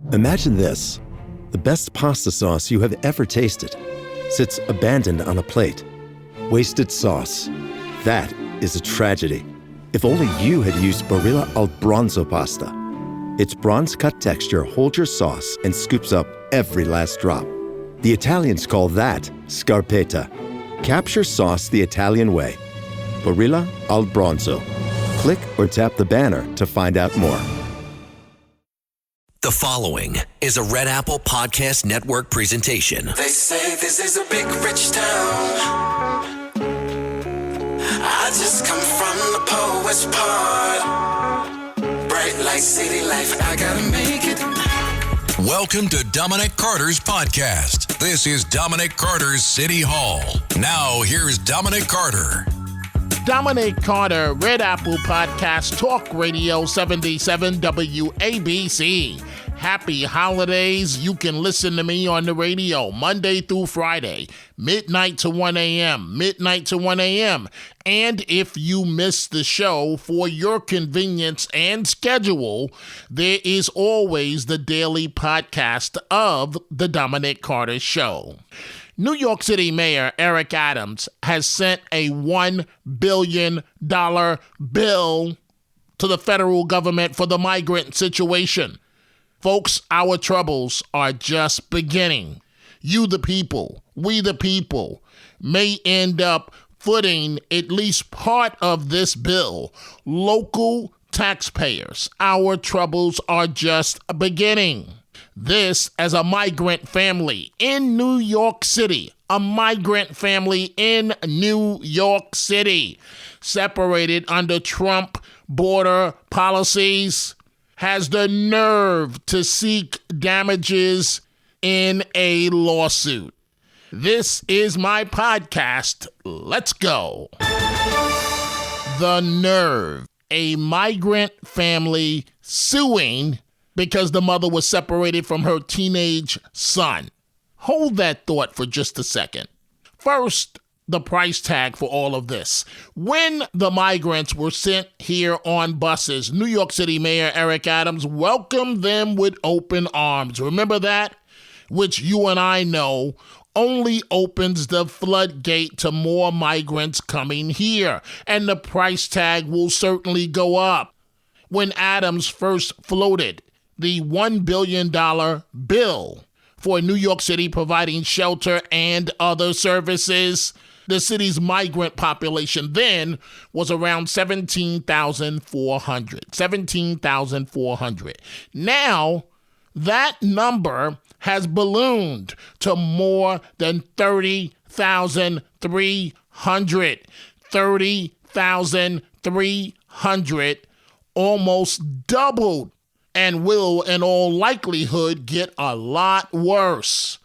Imagine this. The best pasta sauce you have ever tasted sits abandoned on a plate. Wasted sauce. That is a tragedy. If only you had used Barilla al Bronzo pasta. Its bronze-cut texture holds your sauce and scoops up every last drop. The Italians call that scarpetta. Capture sauce the Italian way. Barilla al Bronzo. Click or tap the banner to find out more. The following is a Red Apple Podcast Network presentation. They say this is a big rich town. I just come from the poet's part. Bright light, city life, I gotta make it. Welcome to Dominic Carter's podcast. This is Dominic Carter's City Hall. Now, here's Dominic Carter. Dominic Carter, Red Apple Podcast, Talk Radio 77 WABC. Happy holidays. You can listen to me on the radio Monday through Friday, midnight to 1 a.m., midnight to 1 a.m. And if you miss the show, for your convenience and schedule, there is always the daily podcast of The Dominic Carter Show. New York City Mayor Eric Adams has sent a $1 billion bill to the federal government for the migrant situation. Folks, our troubles are just beginning. You, the people, we, the people, may end up footing at least part of this bill. Local taxpayers, our troubles are just beginning. This as a migrant family in New York City, a migrant family in New York City, separated under Trump border policies, has the nerve to seek damages in a lawsuit. This is my podcast. Let's go. The nerve. A migrant family suing because the mother was separated from her teenage son. Hold that thought for just a second. First, the price tag for all of this. When the migrants were sent here on buses, New York City Mayor Eric Adams welcomed them with open arms. Remember that? Which you and I know only opens the floodgate to more migrants coming here. And the price tag will certainly go up. When Adams first floated the $1 billion bill for New York City providing shelter and other services, the city's migrant population then was around 17,400. 17,400. Now, that number has ballooned to more than 30,300. 30,300, almost doubled, and will, in all likelihood, get a lot worse,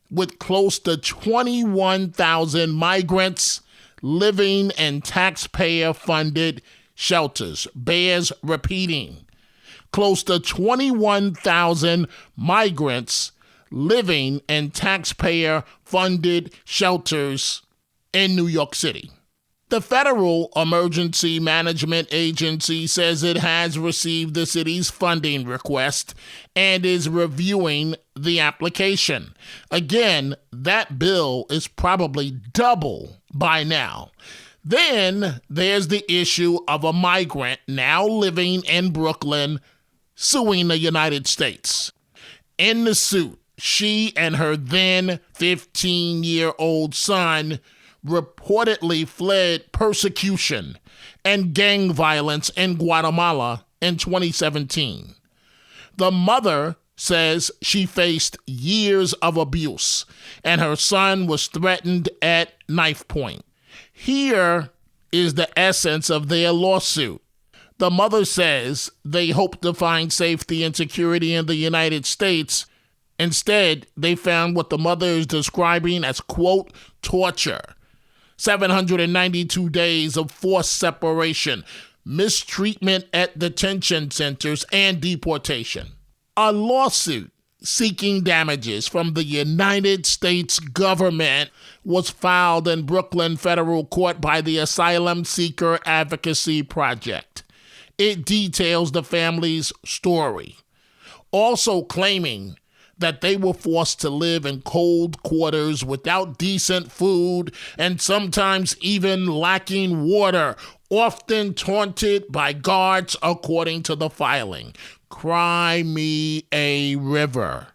with close to 21,000 migrants living in taxpayer-funded shelters. Bears repeating. Close to 21,000 migrants living in taxpayer-funded shelters in New York City. The Federal Emergency Management Agency says it has received the city's funding request and is reviewing the application. Again, that bill is probably double by now. Then there's the issue of a migrant now living in Brooklyn suing the United States. In the suit, she and her then 15-year-old son reportedly fled persecution and gang violence in Guatemala in 2017. The mother says she faced years of abuse and her son was threatened at knife point. Here is the essence of their lawsuit. The mother says they hope to find safety and security in the United States. Instead, they found what the mother is describing as, quote, torture. 792 days of forced separation, mistreatment at detention centers, and deportation. A lawsuit seeking damages from the United States government was filed in Brooklyn federal court by the Asylum Seeker Advocacy Project. It details the family's story. also claiming that they were forced to live in cold quarters without decent food and sometimes even lacking water, often taunted by guards, according to the filing. Cry me a river.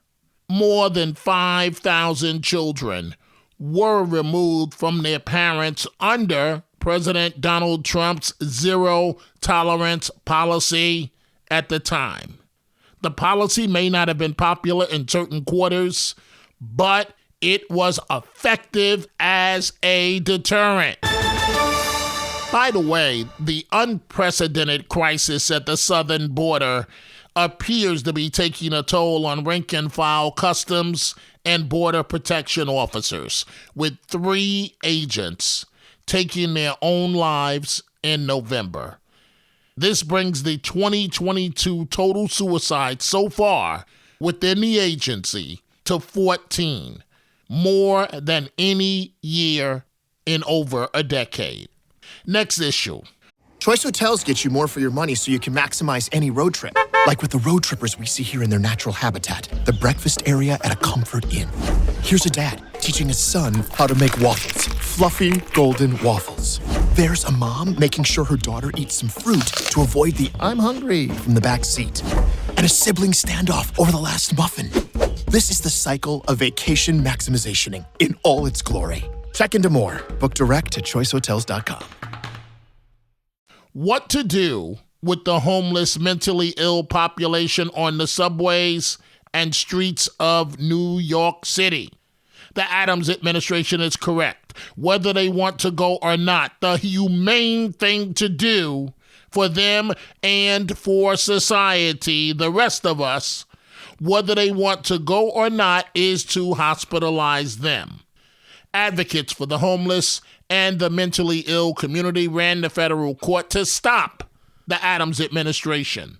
More than 5,000 children were removed from their parents under President Donald Trump's zero-tolerance policy at the time. The policy may not have been popular in certain quarters, but it was effective as a deterrent. By the way, the unprecedented crisis at the southern border appears to be taking a toll on rank-and-file customs and border protection officers, with 3 agents taking their own lives in November. This brings the 2022 total suicides so far within the agency to 14, more than any year in over a decade. Next issue. Choice Hotels get you more for your money so you can maximize any road trip. Like with the road trippers we see here in their natural habitat, the breakfast area at a Comfort Inn. Here's a dad teaching his son how to make waffles, fluffy golden waffles. There's a mom making sure her daughter eats some fruit to avoid the "I'm hungry" from the back seat. And a sibling standoff over the last muffin. This is the cycle of vacation maximizationing in all its glory. Check into more. Book direct to choicehotels.com. What to do with the homeless, mentally ill population on the subways and streets of New York City? The Adams administration is correct. Whether they want to go or not, the humane thing to do for them and for society, the rest of us, whether they want to go or not, is to hospitalize them. Advocates for the homeless and the mentally ill community ran the federal court to stop the Adams administration.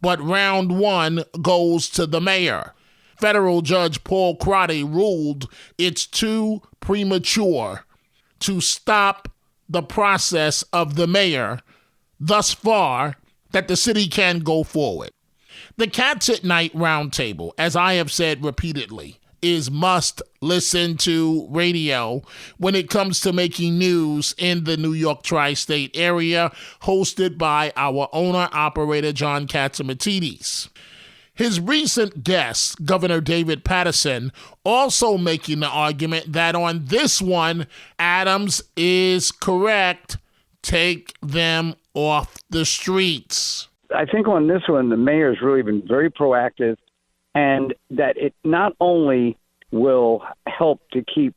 But round 1 goes to the mayor. Federal Judge Paul Crotty ruled it's too premature to stop the process of the mayor thus far, that the city can go forward. The Cats at Night Roundtable, as I have said repeatedly, is must-listen-to radio when it comes to making news in the New York tri-state area, hosted by our owner-operator, John Catsimatidis. His recent guest, Governor David Paterson, also making the argument that on this one, Adams is correct. Take them off the streets. I think on this one, the mayor's really been very proactive, and that it not only will help to keep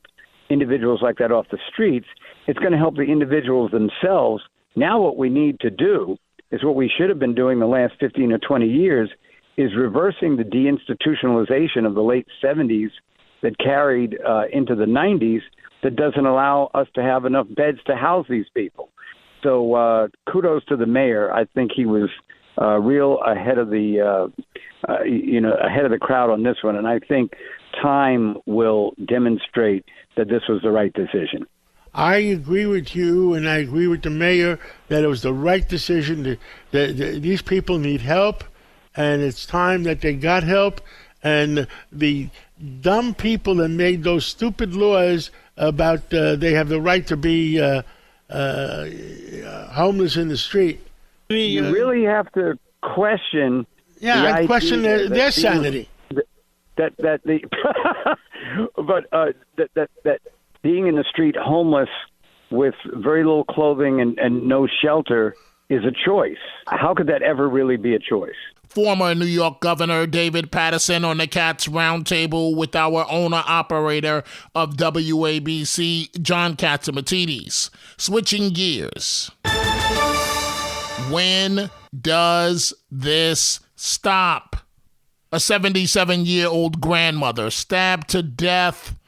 individuals like that off the streets, it's going to help the individuals themselves. Now what we need to do is what we should have been doing the last 15 or 20 years, is reversing the deinstitutionalization of the late 70s that carried into the 90s that doesn't allow us to have enough beds to house these people. So kudos to the mayor. I think he was real ahead of the ahead of the crowd on this one, and I think time will demonstrate that this was the right decision. I agree with you, and I agree with the mayor that it was the right decision. These people need help, and it's time that they got help. And the dumb people that made those stupid laws about they have the right to be homeless in the street. You really have to question. Yeah, I question their sanity. That being in the street homeless with very little clothing and no shelter is a choice. How could that ever really be a choice? Former New York Governor David Paterson on the Cats Roundtable with our owner-operator of WABC, John Catsimatidis. Switching gears. When does this stop? A 77-year-old grandmother stabbed to death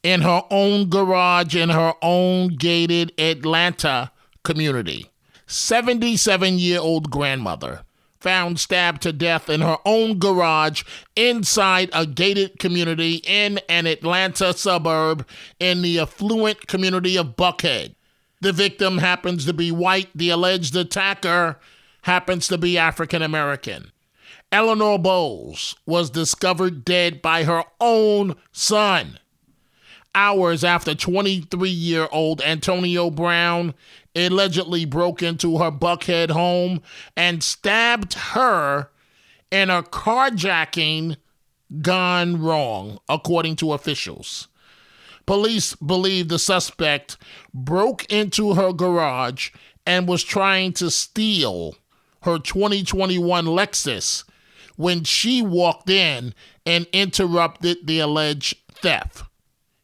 in her own garage in her own gated Atlanta community. 77-year-old grandmother found stabbed to death in her own garage inside a gated community in an Atlanta suburb in the affluent community of Buckhead. The victim happens to be white. The alleged attacker happens to be African American. Eleanor Bowles was discovered dead by her own son hours after 23-year-old Antonio Brown allegedly broke into her Buckhead home and stabbed her in a carjacking gone wrong, according to officials. Police believe the suspect broke into her garage and was trying to steal her 2021 Lexus when she walked in and interrupted the alleged theft.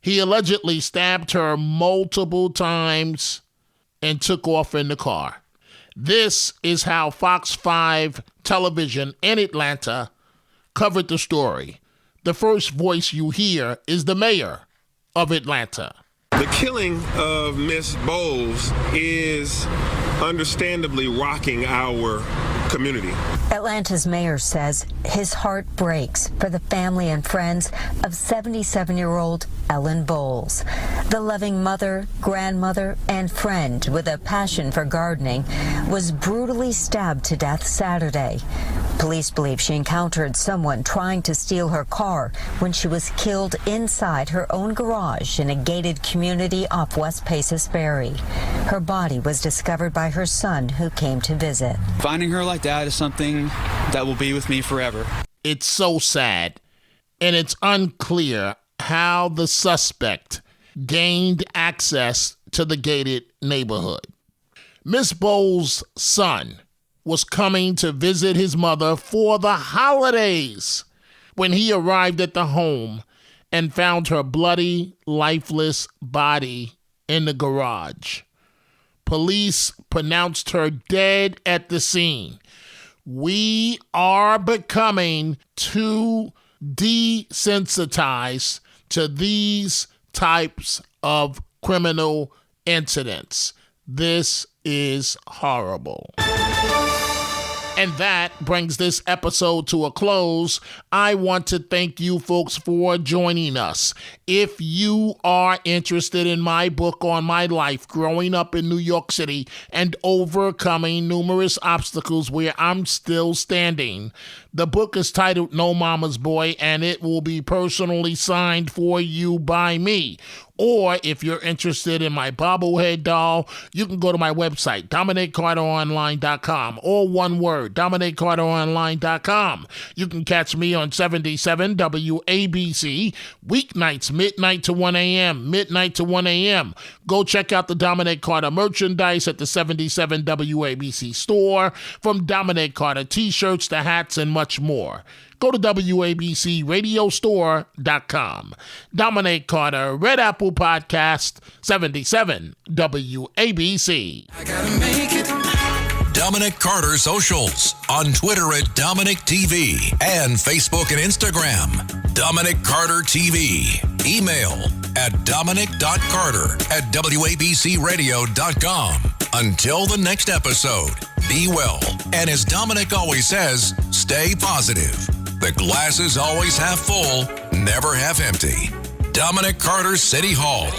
He allegedly stabbed her multiple times and took off in the car. This is how Fox 5 television in Atlanta covered the story. The first voice you hear is the mayor of Atlanta. The killing of Miss Bowles is understandably rocking our community. Atlanta's mayor says his heart breaks for the family and friends of 77-year-old Ellen Bowles. The loving mother, grandmother, and friend with a passion for gardening was brutally stabbed to death Saturday. Police believe she encountered someone trying to steal her car when she was killed inside her own garage in a gated community off West Paces Ferry. Her body was discovered by her son, who came to visit. Finding her like that is something that will be with me forever. It's so sad, and it's unclear how the suspect gained access to the gated neighborhood. Miss Bowles' son was coming to visit his mother for the holidays when he arrived at the home and found her bloody, lifeless body in the garage. Police pronounced her dead at the scene. We are becoming too desensitized to these types of criminal incidents. This is horrible. And that brings this episode to a close. I want to thank you folks for joining us. If you are interested in my book on my life growing up in New York City and overcoming numerous obstacles where I'm still standing, the book is titled No Mama's Boy, and it will be personally signed for you by me. Or if you're interested in my bobblehead doll, you can go to my website, DominicCarterOnline.com, or one word, DominicCarterOnline.com. You can catch me on 77 WABC, weeknights, midnight to 1 a.m., midnight to 1 a.m. Go check out the Dominic Carter merchandise at the 77 WABC store, from Dominic Carter t-shirts to hats and much more. Go to WABCRadiostore.com. Dominic Carter, Red Apple Podcast, 77 WABC. I gotta make it. Dominic Carter Socials on Twitter at Dominic TV and Facebook and Instagram. Dominic Carter TV. Email at dominic.carter@wabcradio.com. Until the next episode, be well. And as Dominic always says, stay positive. The glass is always half full, never half empty. Dominic Carter City Hall.